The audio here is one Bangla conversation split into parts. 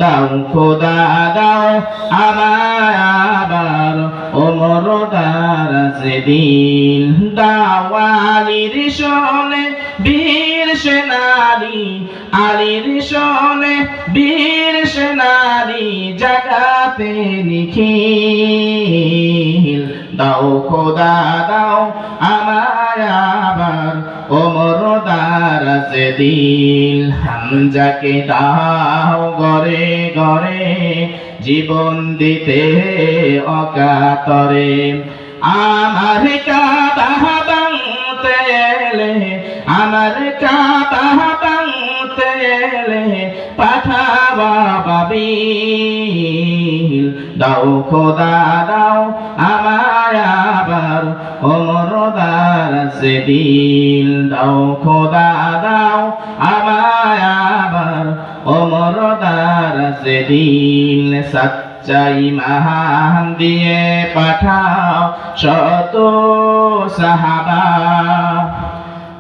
দাও খোদা দাও আমায় আবার ওমর দারাজে দিল। দাও আলীর শোনে বীর সেনানী, আলীর শোনে বীর সেনানী জাগাতে নিখিল। দাও খোদা দাও আমায় আবার ওমর দারাজে দিল। হামজাকে দাও গরে গরে জীবন দিতে অকাতরে। আমার কাবা ভাঙতে এলে, আমার কাবা ভাঙতে এলে পাঠাবা বাবিল। দাও খোদা দাও আমায় আবার ওমর দারাজে দিল। দাও খোদা দাও আমায় আবার ওমর দারাজে দিল। সচ্চাই ইমান দিয়ে পাঠাও শত সাহাবা,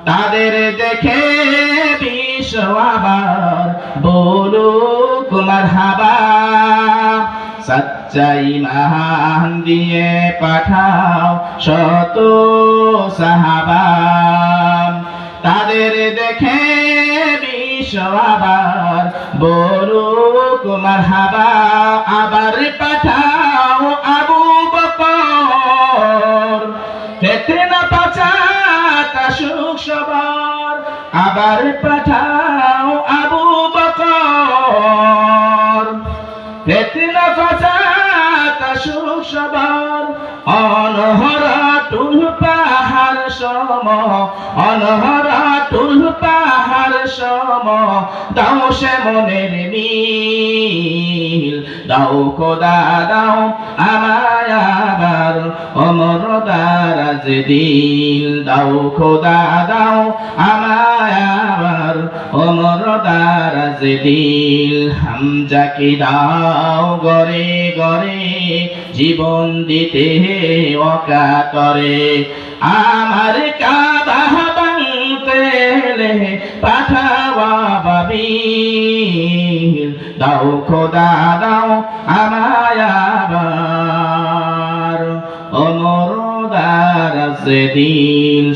তাদের দেখে বিশ্ব আবার বলুক মারহাবা। সচ্চাই ইমান দিয়ে পাঠাও শত সাহাবা, তাদের দেখে বিশ্ব আবার বলুক মারহাবা। আবার পাঠাও আবু বকর, ফিতনা পাচাত আসুক সবার। আবার পাঠাও আবু বকর, ফিতনা পাচাত আসুক সবার। অনহরা টুল পাহাড় সম, অনহরা টুল পাহাড় সম দাও সে মনের মিল। দাও খোদা দাও আমায় আবার ওমর দারাজে দিল। দাও খোদা দাও আমায় আবার ওমর দারাজে দিল। হামজাকে দাও গরে গরে জীবন দিতে অকাতরে। আমার কাবা ভাঙতে এলে পাঠাবা বাবিল। দাও খোদা দাও আমায় আবার ওমর দারাজে দিল।